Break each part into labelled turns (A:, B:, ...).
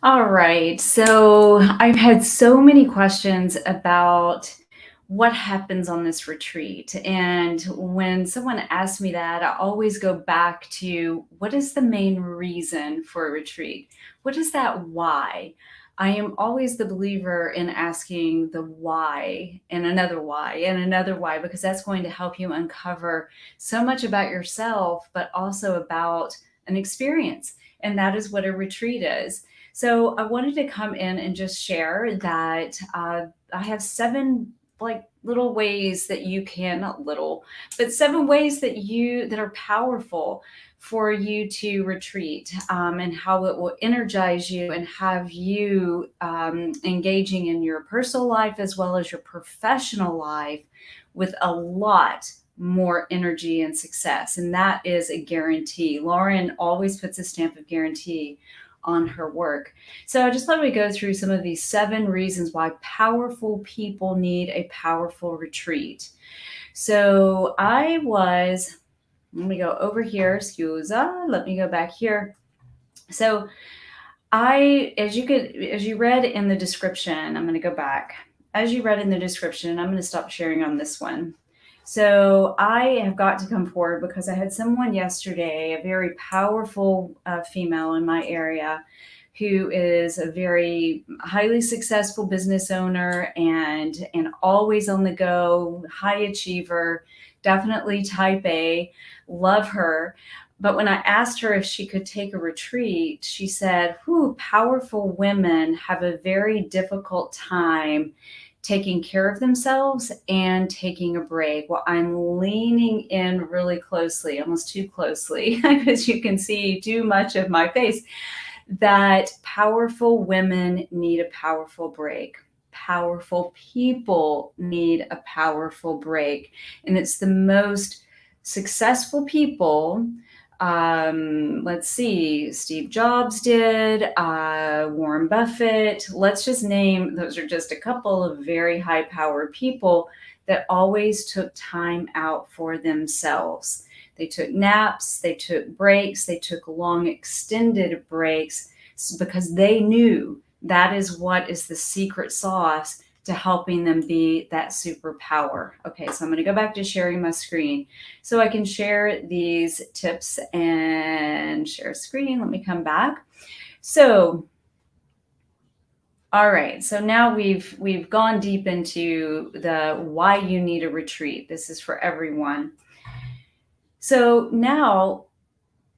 A: All right. So I've had so many questions about what happens on this retreat. And when someone asks me that, I always go back to what is the main reason for a retreat? What is that why? I am always the believer in asking the why and another why, because that's going to help you uncover so much about yourself, but also about an experience. And that is what a retreat is. So I wanted to come in and just share that I have seven like little ways that you can not little, but seven ways that are powerful for you to retreat, and how it will energize you and have you engaging in your personal life as well as your professional life with a lot more energy and success. And that is a guarantee. Lauren always puts a stamp of guarantee on her work. So I just thought we'd go through some of these seven reasons why powerful people need a powerful retreat. So let me go over here, scusa, let me go back here. So as you read in the description, I'm going to go back. As you read in the description, I'm going to stop sharing on this one. So I have got to come forward because I had someone yesterday, a very powerful female in my area, who is a very highly successful business owner and always on the go, high achiever, definitely type A, love her. But when I asked her if she could take a retreat, she said, "Whew, powerful women have a very difficult time taking care of themselves and taking a break." Well, I'm leaning in really closely, almost too closely, because you can see too much of my face, that powerful women need a powerful break. Powerful people need a powerful break. And it's the most successful people. Let's see, Steve Jobs did, Warren Buffett. Let's just name, those are just a couple of very high powered people that always took time out for themselves. They took naps, they took breaks, they took long extended breaks because they knew that is what is the secret sauce to helping them be that superpower. Okay, so I'm going to go back to sharing my screen so I can share these tips and share screen. Let me come back. So, all right. So now we've gone deep into the why you need a retreat. This is for everyone. So now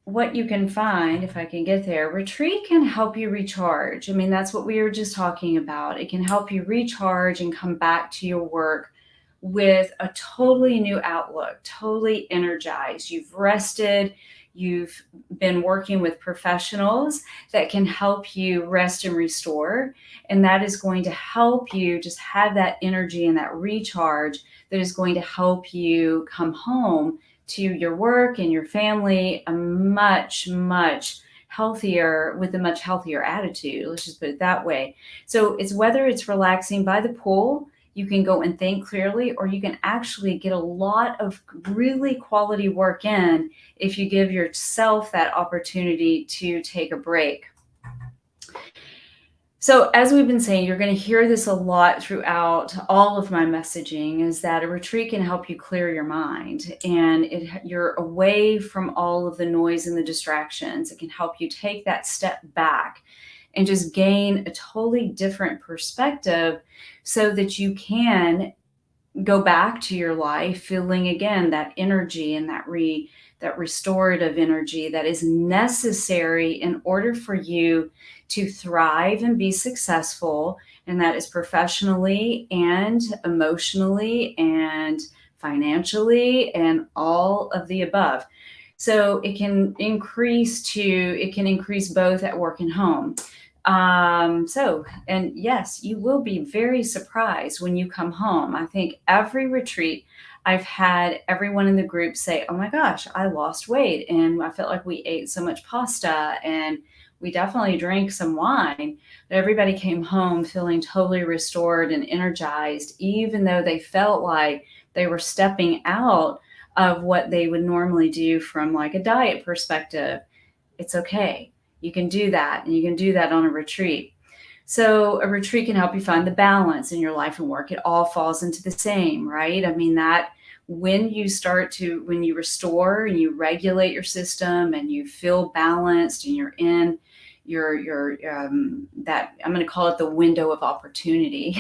A: what you can find, if I can get there, retreat can help you recharge. I mean, that's what we were just talking about. It can help you recharge and come back to your work with a totally new outlook, totally energized. You've rested, you've been working with professionals that can help you rest and restore. And that is going to help you just have that energy and that recharge that is going to help you come home to your work and your family a much healthier, with a much healthier attitude. Let's just put it that way. So it's whether it's relaxing by the pool, you can go and think clearly, or you can actually get a lot of really quality work in if you give yourself that opportunity to take a break. So, as we've been saying, you're going to hear this a lot throughout all of my messaging, is that a retreat can help you clear your mind, and you're away from all of the noise and the distractions. It can help you take that step back and just gain a totally different perspective so that you can go back to your life feeling again that energy and that restorative energy that is necessary in order for you to thrive and be successful, and that is professionally and emotionally and financially and all of the above. So it can increase both at work and home. And yes, you will be very surprised when you come home. I think every retreat I've had everyone in the group say, "Oh my gosh, I lost weight and I felt like we ate so much pasta and we definitely drank some wine." But everybody came home feeling totally restored and energized, even though they felt like they were stepping out of what they would normally do from like a diet perspective. It's okay. You can do that, and you can do that on a retreat. So a retreat can help you find the balance in your life and work. It all falls into the same, right? I mean, that when you restore and you regulate your system and you feel balanced and you're in your that I'm going to call it the window of opportunity.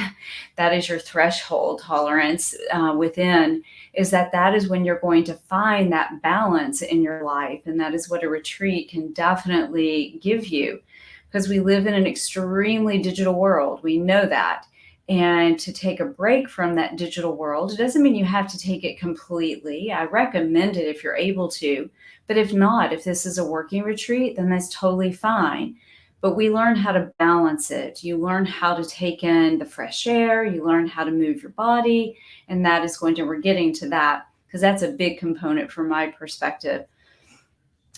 A: That is your threshold tolerance within, is that is when you're going to find that balance in your life. And that is what a retreat can definitely give you, because we live in an extremely digital world. We know that. And to take a break from that digital world, it doesn't mean you have to take it completely. I recommend it if you're able to. But if not, if this is a working retreat, then that's totally fine. But we learn how to balance it. You learn how to take in the fresh air, you learn how to move your body, and that is we're getting to that because that's a big component from my perspective.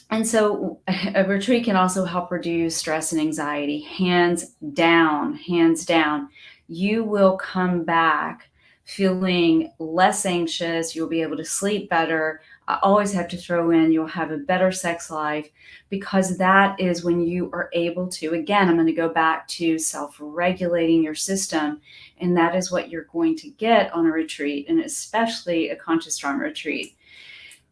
A: And so a retreat can also help reduce stress and anxiety, hands down, hands down. You will come back feeling less anxious. You'll be able to sleep better. I always have to throw in, you'll have a better sex life, because that is when you are able to, again, I'm going to go back to self-regulating your system. And that is what you're going to get on a retreat, and especially a Conscious Strong retreat.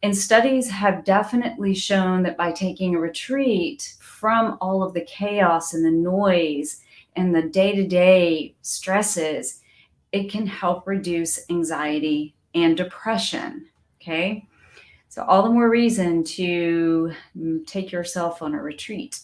A: And studies have definitely shown that by taking a retreat from all of the chaos and the noise and the day-to-day stresses, it can help reduce anxiety and depression. Okay. So all the more reason to take yourself on a retreat.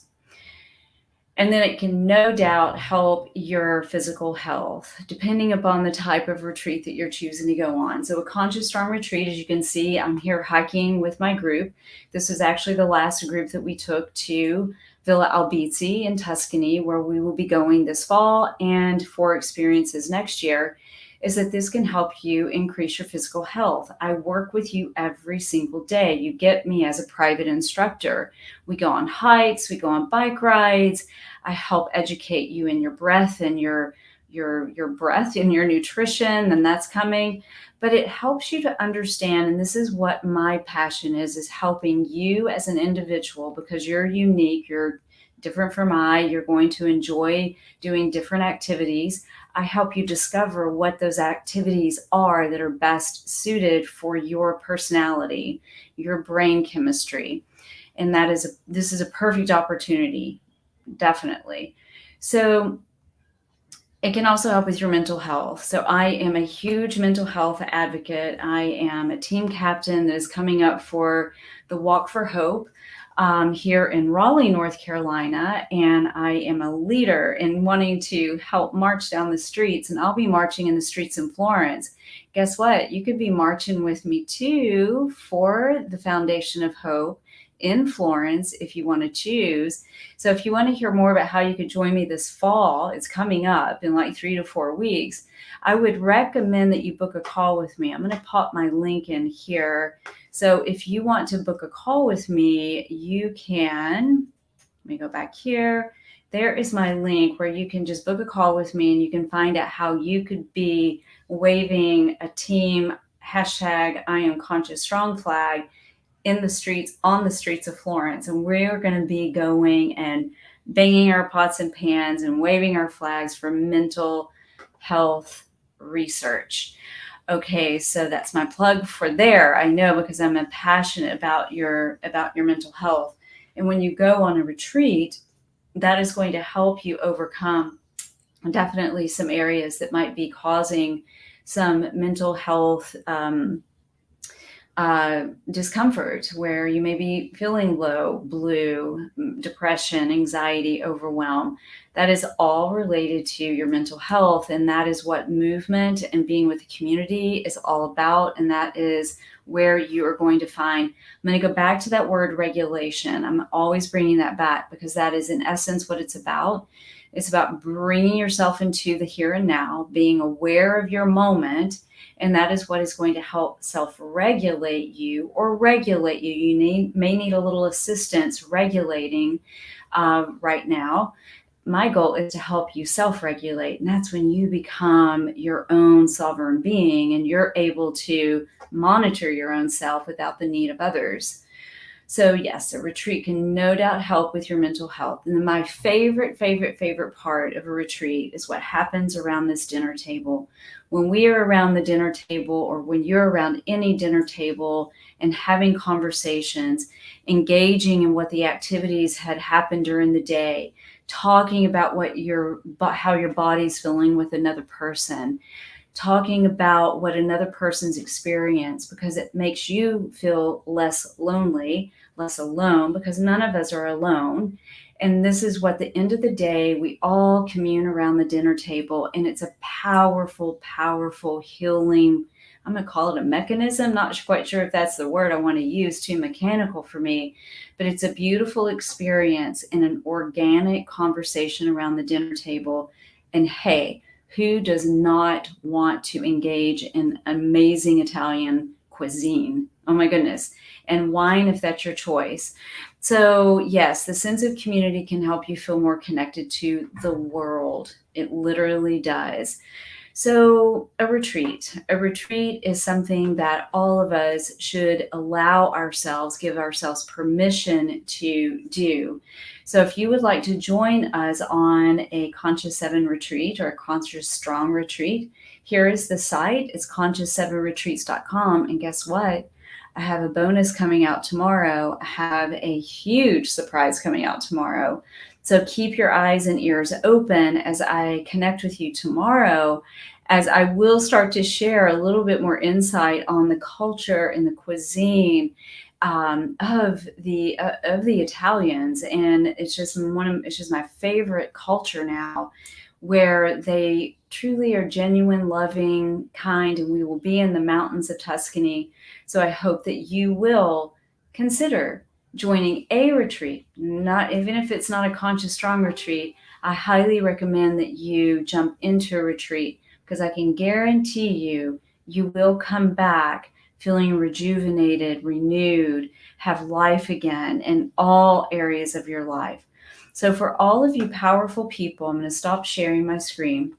A: And then it can no doubt help your physical health, depending upon the type of retreat that you're choosing to go on. So a Conscious Strong retreat, as you can see, I'm here hiking with my group. This was actually the last group that we took to Villa Albizzi in Tuscany, where we will be going this fall and for experiences next year. Is that this can help you increase your physical health. I work with you every single day. You get me as a private instructor. We go on hikes, we go on bike rides. I help educate you in your breath and your breath and your nutrition, and that's coming. But it helps you to understand, and this is what my passion is helping you as an individual, because you're unique, you're different from you're going to enjoy doing different activities. I help you discover what those activities are that are best suited for your personality, your brain chemistry. And this is a perfect opportunity, definitely. So it can also help with your mental health. So I am a huge mental health advocate. I am a team captain that is coming up for the Walk for Hope here in Raleigh, North Carolina. And I am a leader in wanting to help march down the streets. And I'll be marching in the streets in Florence. Guess what? You could be marching with me too for the Foundation of Hope in Florence if you want to choose. So if you want to hear more about how you could join me this fall, it's coming up in like 3 to 4 weeks. I would recommend that you book a call with me. I'm going to pop my link in here. So if you want to book a call with me, you can, let me go back here. There is my link where you can just book a call with me and you can find out how you could be waving a team hashtag I am Conscious Strong flag in the streets, on the streets of Florence. And we're going to be going and banging our pots and pans and waving our flags for mental health research. Okay, so that's my plug for there. I know, because I'm passionate about your mental health. And when you go on a retreat, that is going to help you overcome definitely some areas that might be causing some mental health discomfort, where you may be feeling low, blue, depression, anxiety, overwhelm. That is all related to your mental health. And that is what movement and being with the community is all about. And that is where you are going to find, I'm going to go back to that word regulation. I'm always bringing that back, because that is in essence what it's about. It's about bringing yourself into the here and now, being aware of your moment. And that is what is going to help self-regulate you or regulate you. You may need a little assistance regulating right now. My goal is to help you self-regulate. And that's when you become your own sovereign being and you're able to monitor your own self without the need of others. So yes, a retreat can no doubt help with your mental health. And my favorite part of a retreat is what happens around this dinner table. When we are around the dinner table, or when you're around any dinner table and having conversations, engaging in what the activities had happened during the day, talking about how your body's feeling with another person, talking about what another person's experience, because it makes you feel less lonely, less alone, because none of us are alone. And this is what, the end of the day, we all commune around the dinner table, and it's a powerful healing. I'm going to call it a mechanism. Not quite sure if that's the word I want to use, too mechanical for me, but it's a beautiful experience in an organic conversation around the dinner table. And hey, who does not want to engage in amazing Italian cuisine? Oh my goodness. And wine, if that's your choice. So, yes, the sense of community can help you feel more connected to the world. It literally does. So, a retreat. A retreat is something that all of us should allow ourselves, give ourselves permission to do. So, if you would like to join us on a Conscious 7 retreat or a Conscious Strong retreat, here is the site. It's conscious7retreats.com. And guess what? I have a bonus coming out tomorrow. I have a huge surprise coming out tomorrow. So keep your eyes and ears open as I connect with you tomorrow, as I will start to share a little bit more insight on the culture and the cuisine of the Italians. And it's just my favorite culture now, where they truly are genuine, loving, kind, and we will be in the mountains of Tuscany. So I hope that you will consider joining a retreat, not even if it's not a Conscious Strong retreat. I highly recommend that you jump into a retreat, because I can guarantee you will come back feeling rejuvenated, renewed, have life again in all areas of your life. So for all of you powerful people, I'm going to stop sharing my screen.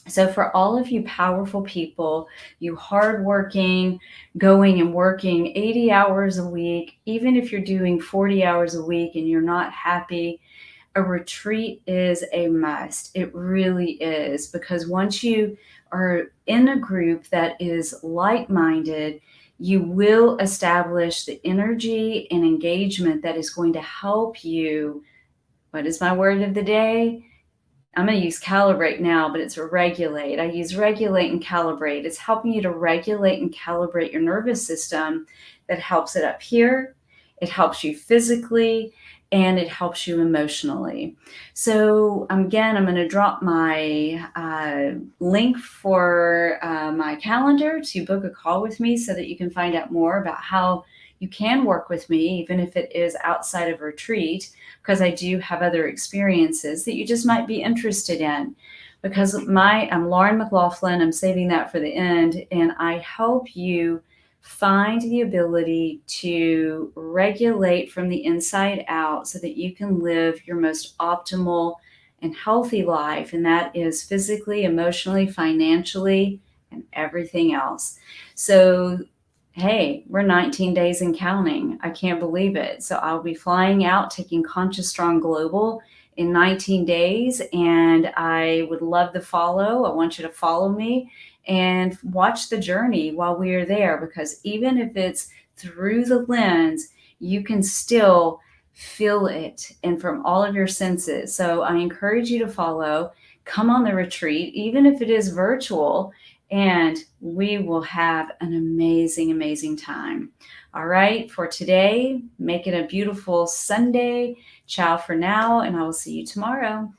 A: So for all of you powerful people, you hardworking, going and working 80 hours a week, even if you're doing 40 hours a week and you're not happy, a retreat is a must. It really is, because once you are in a group that is like-minded, you will establish the energy and engagement that is going to help you. What is my word of the day? I'm going to use calibrate now, but it's regulate. I use regulate and calibrate. It's helping you to regulate and calibrate your nervous system. That helps it up here. It helps you physically, and it helps you emotionally. So again, I'm going to drop my link for my calendar to book a call with me, so that you can find out more about how you can work with me, even if it is outside of retreat, because I do have other experiences that you just might be interested in. Because I'm Lauren McLaughlin, I'm saving that for the end, and I help you find the ability to regulate from the inside out, so that you can live your most optimal and healthy life. And that is physically, emotionally, financially, and everything else. So hey, we're 19 days and counting. I can't believe it. So I'll be flying out, taking Conscious Strong Global in 19 days. And I would love to follow. I want you to follow me and watch the journey while we are there, because even if it's through the lens, you can still feel it, and from all of your senses. So I encourage you to follow. Come on the retreat, even if it is virtual, and we will have an amazing time. All right, for today, make it a beautiful Sunday. Ciao for now, and I will see you tomorrow.